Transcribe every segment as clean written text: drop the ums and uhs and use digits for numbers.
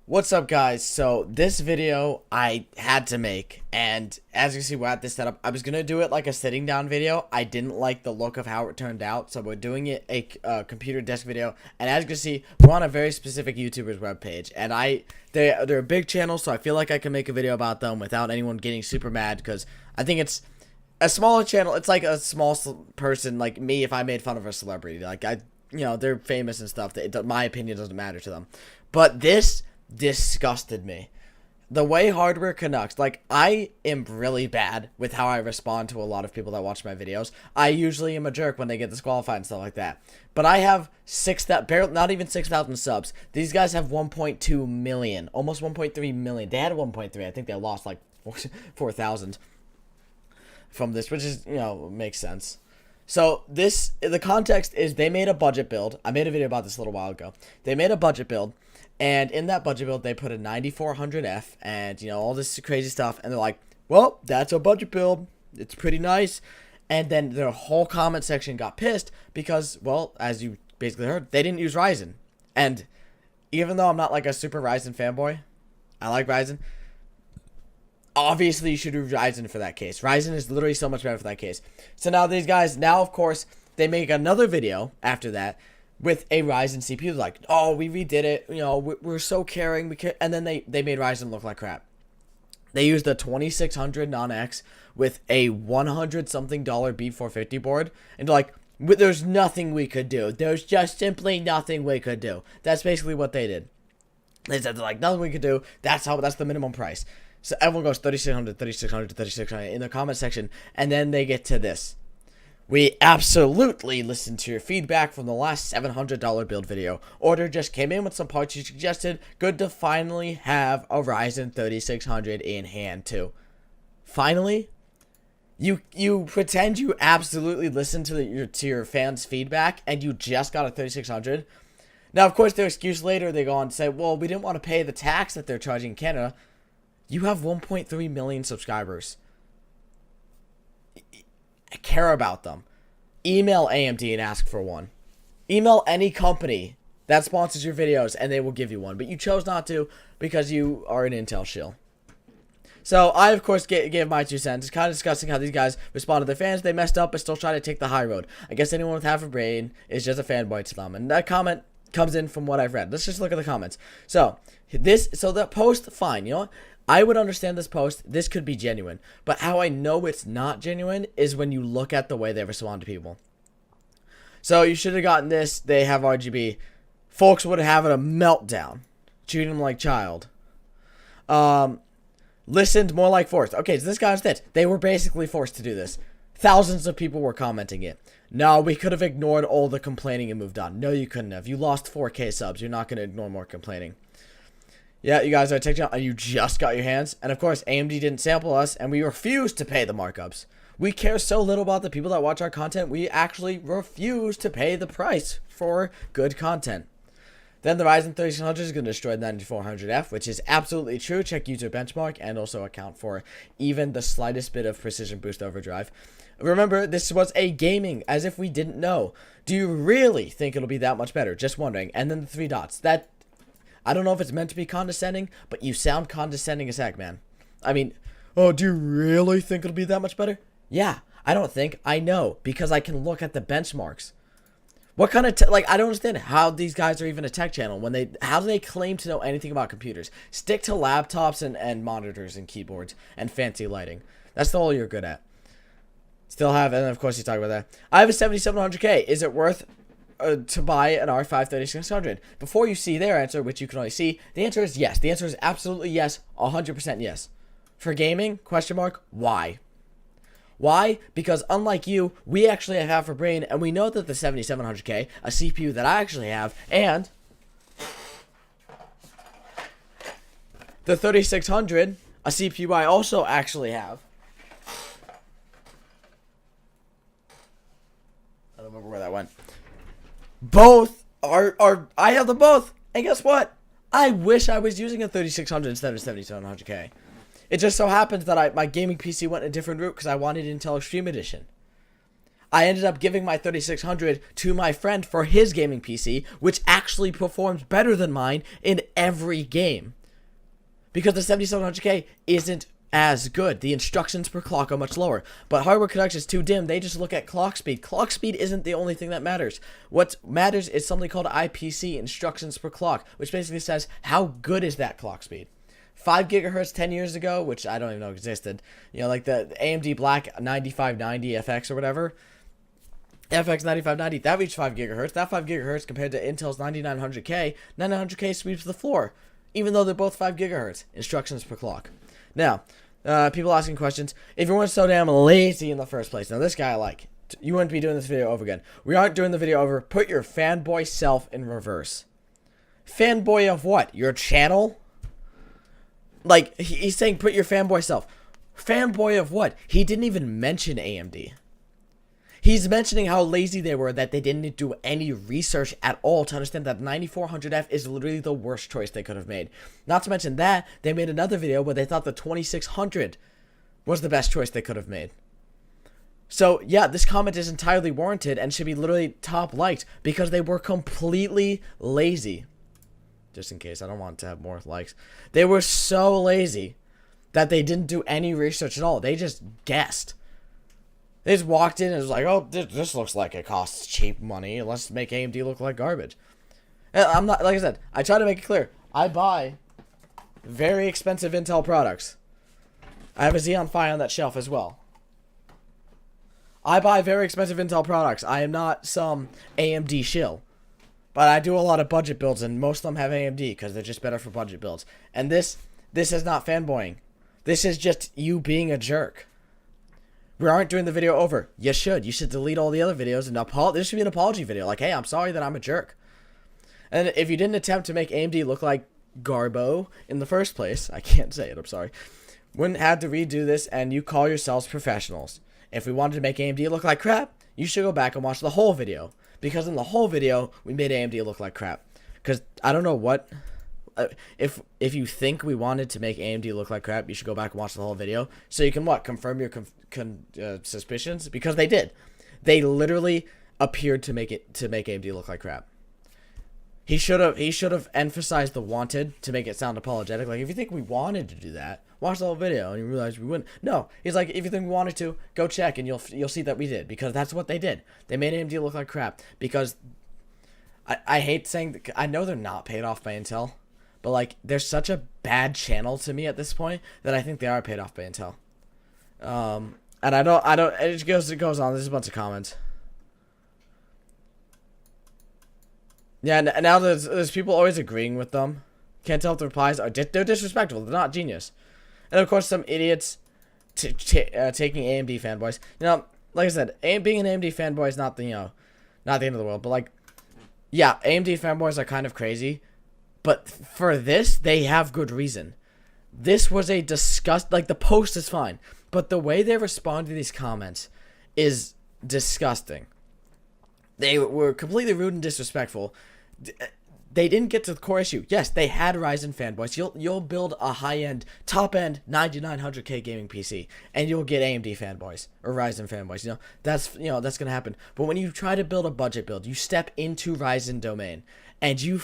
What's up, guys? So this video I had to make, and as you see, we're at this setup. I was gonna do it like a sitting down video. I didn't like the look of how it turned out, so we're doing it a computer desk video. And as you can see, we're on a very specific YouTuber's webpage, and they're a big channel, so I feel like I can make a video about them without anyone getting super mad, because I think it's a smaller channel. It's like a small person like me if I made fun of a celebrity. Like they're famous and stuff. My opinion doesn't matter to them, but this disgusted me. The way HardwareCanucks, like, I am really bad with how I respond to a lot of people that watch my videos. I usually am a jerk when they get disqualified and stuff like that. But I have not even 6,000 subs. These guys have 1.2 million, almost 1.3 million. They had 1.3. I think they lost like 4,000 from this, which is, makes sense. So the context is they made a budget build. I made a video about this a little while ago. They made a budget build, and in that budget build, they put a 9400F and, all this crazy stuff. And they're like, well, that's a budget build. It's pretty nice. And then their whole comment section got pissed because, well, as you basically heard, they didn't use Ryzen. And even though I'm not like a super Ryzen fanboy, I like Ryzen. Obviously, you should do Ryzen for that case. Ryzen is literally so much better for that case. So now these guys, of course, they make another video after that with a Ryzen CPU. They're like, oh, we redid it. We're so caring. And then they made Ryzen look like crap. They used a 2600 non-X with a $100-something B450 board. And they're like, there's nothing we could do. There's just simply nothing we could do. That's basically what they did. They said, like, nothing we could do. That's the minimum price. So everyone goes 3600, 3600, 3600 in the comment section. And then they get to this. We absolutely listened to your feedback from the last $700 build video. Order just came in with some parts you suggested. Good to finally have a Ryzen 3600 in hand too. Finally? You pretend you absolutely listened to your fans' feedback and you just got a 3600. Now, of course, their excuse later, they go on and say, well, we didn't want to pay the tax that they're charging in Canada. You have 1.3 million subscribers. I care about them. Email AMD and ask for one. Email any company that sponsors your videos and they will give you one. But you chose not to because you are an Intel shill. So I, of course, gave my 2 cents. It's kind of disgusting how these guys respond to their fans. They messed up but still try to take the high road. I guess anyone with half a brain is just a fanboy to them. And that comment comes in from what I've read. Let's just look at the comments. So the post, fine. You know what? I would understand this post. This could be genuine. But how I know it's not genuine is when you look at the way they respond to people. So you should have gotten this. They have RGB. Folks would have had a meltdown. Treating them like child. Listened more like forced. Okay, so this guy's it. They were basically forced to do this. Thousands of people were commenting it. No, we could have ignored all the complaining and moved on. No, you couldn't have. You lost 4K subs. You're not going to ignore more complaining. Yeah, you guys are taking out and you just got your hands. And of course, AMD didn't sample us and we refused to pay the markups. We care so little about the people that watch our content, we actually refuse to pay the price for good content. Then the Ryzen 3600 is going to destroy the 9400F, which is absolutely true. Check user benchmark and also account for even the slightest bit of precision boost overdrive. Remember, this was a gaming, as if we didn't know. Do you really think it'll be that much better? Just wondering. And then the 3 dots. I don't know if it's meant to be condescending, but you sound condescending as heck, man. I mean, oh, do you really think it'll be that much better? Yeah, I don't think. I know, because I can look at the benchmarks. What kind of, I don't understand how these guys are even a tech channel. How do they claim to know anything about computers? Stick to laptops and monitors and keyboards and fancy lighting. That's all you're good at. Still have, and of course you talk about that. I have a 7700K. Is it worth to buy an R5 3600? Before you see their answer, which you can only see, the answer is yes. The answer is absolutely yes, 100% yes. For gaming, question mark, why? Why? Because unlike you, we actually have half a brain, and we know that the 7700K, a CPU that I actually have, and the 3600, a CPU I also actually have. I don't remember where that went. Both are I have them both. And guess what? I wish I was using a 3600 instead of 7700K. It just so happens that my gaming PC went a different route because I wanted Intel Extreme Edition. I ended up giving my 3600 to my friend for his gaming PC, which actually performs better than mine in every game. Because the 7700K isn't as good. The instructions per clock are much lower. But HardwareCanucks is too dim. They just look at clock speed. Clock speed isn't the only thing that matters. What matters is something called IPC, instructions per clock, which basically says how good is that clock speed. 5 gigahertz 10 years ago, which I don't even know existed. You know, like the AMD Black 9590 FX or whatever. FX 9590, that reached 5 gigahertz. That 5 gigahertz compared to Intel's 9900K, 9900K sweeps the floor, even though they're both 5 gigahertz. Instructions per clock. Now, people asking questions. If you weren't so damn lazy in the first place, now this guy I like. You wouldn't be doing this video over again. We aren't doing the video over. Put your fanboy self in reverse. Fanboy of what? Your channel? Like, he's saying put your fanboy self. Fanboy of what? He didn't even mention AMD. He's mentioning how lazy they were, that they didn't do any research at all to understand that 9400F is literally the worst choice they could have made. Not to mention that, they made another video where they thought the 2600 was the best choice they could have made. So, yeah, this comment is entirely warranted and should be literally top liked because they were completely lazy. Just in case, I don't want to have more likes. They were so lazy that they didn't do any research at all. They just guessed. They just walked in and was like, oh, this looks like it costs cheap money. Let's make AMD look like garbage. And I'm not, like I said, I try to make it clear. I buy very expensive Intel products. I have a Xeon Phi on that shelf as well. I buy very expensive Intel products. I am not some AMD shill. But I do a lot of budget builds, and most of them have AMD because they're just better for budget builds. And this is not fanboying. This is just you being a jerk. We aren't doing the video over. You should. You should delete all the other videos and this should be an apology video. Like, hey, I'm sorry that I'm a jerk. And if you didn't attempt to make AMD look like Garbo in the first place, I can't say it, I'm sorry, wouldn't have to redo this, and you call yourselves professionals. If we wanted to make AMD look like crap, you should go back and watch the whole video. Because in the whole video, we made AMD look like crap. Because I don't know what... If you think we wanted to make AMD look like crap, you should go back and watch the whole video. So you can, what, confirm your suspicions? Because they did. They literally appeared to make AMD look like crap. He should have emphasized the wanted to make it sound apologetic. Like, if you think we wanted to do that, watch the whole video and you realize we wouldn't. No, he's like, if you think we wanted to, go check and you'll see that we did, because that's what they did. They made AMD look like crap because I hate saying that, I know they're not paid off by Intel, but like they're such a bad channel to me at this point that I think they are paid off by Intel. And I don't. It goes on. There's a bunch of comments. Yeah, and now there's people always agreeing with them. Can't tell if the replies are they're disrespectful. They're not genius. And of course, some idiots taking AMD fanboys. You know, like I said, being an AMD fanboy is not the not the end of the world. But like, yeah, AMD fanboys are kind of crazy. But for this, they have good reason. This was a disgust. Like, the post is fine, but the way they respond to these comments is disgusting. They were completely rude and disrespectful. They didn't get to the core issue. Yes, they had Ryzen fanboys. You'll build a high-end, top-end 9900K gaming PC, and you'll get AMD fanboys or Ryzen fanboys. That's gonna happen. But when you try to build a budget build, you step into Ryzen domain, and you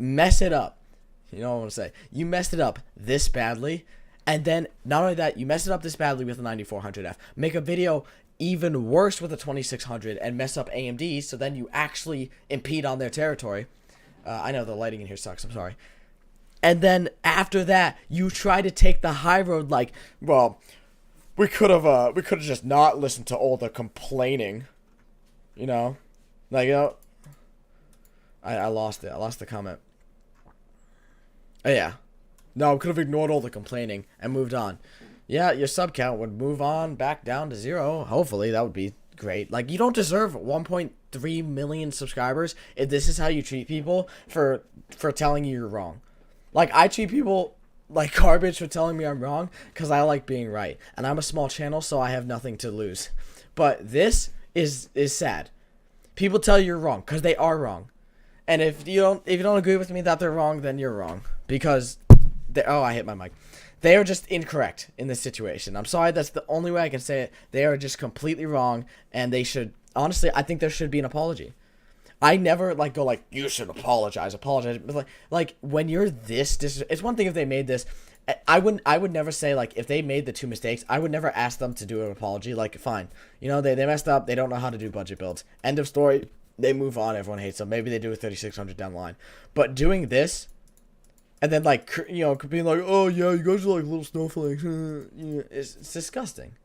mess it up. You know what I want to say? You messed it up this badly, and then not only that, you mess it up this badly with the 9400F. Make a video even worse with the 2600 and mess up AMD, so then you actually impede on their territory. I know the lighting in here sucks, I'm sorry. And then after that, you try to take the high road like, well, we could have just not listened to all the complaining. I lost it. I lost the comment. Oh yeah. No, we could have ignored all the complaining and moved on. Yeah, your sub count would move on back down to 0. Hopefully, that would be great. Like, you don't deserve 1.3 million subscribers if this is how you treat people for telling you you're wrong. Like, I treat people like garbage for telling me I'm wrong because I like being right. And I'm a small channel, so I have nothing to lose. But this is sad. People tell you you're wrong because they are wrong. And if you don't agree with me that they're wrong, then you're wrong. Because I hit my mic. They are just incorrect in this situation. I'm sorry, that's the only way I can say it. They are just completely wrong, and they should, honestly, I think there should be an apology. I never like go like, you should apologize, but like when you're this, it's one thing if they made this. I would never say like if they made the 2 mistakes, I would never ask them to do an apology. Like fine, you know they messed up, they don't know how to do budget builds. End of story. They move on. Everyone hates them. Maybe they do a 3600 down the line, but doing this. And then, like, you know, being like, oh, yeah, you guys are like little snowflakes. It's disgusting.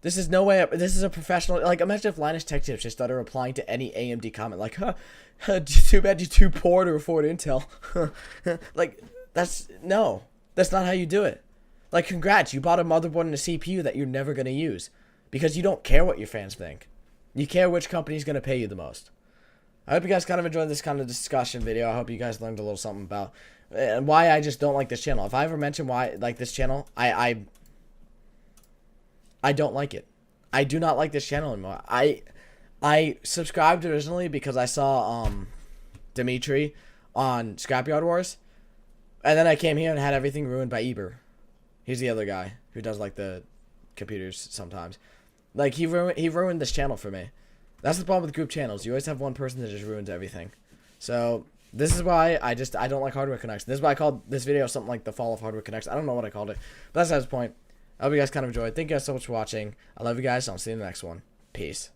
This is no way. This is a professional. Like, imagine if Linus Tech Tips just started replying to any AMD comment. Like, too bad you're too poor to afford Intel. Like, no. That's not how you do it. Like, congrats. You bought a motherboard and a CPU that you're never going to use. Because you don't care what your fans think. You care which company's going to pay you the most. I hope you guys kind of enjoyed this kind of discussion video. I hope you guys learned a little something about and why I just don't like this channel. If I ever mention why like this channel, I don't like it. I do not like this channel anymore. I subscribed originally because I saw Dimitri on Scrapyard Wars, and then I came here and had everything ruined by Eber. He's the other guy who does like the computers sometimes. Like he ruined this channel for me. That's the problem with group channels. You always have one person that just ruins everything. So this is why I don't like HardwareCanucks. This is why I called this video something like the fall of HardwareCanucks. I don't know what I called it, but that's the point. I hope you guys kind of enjoyed. Thank you guys so much for watching. I love you guys. I'll see you in the next one. Peace.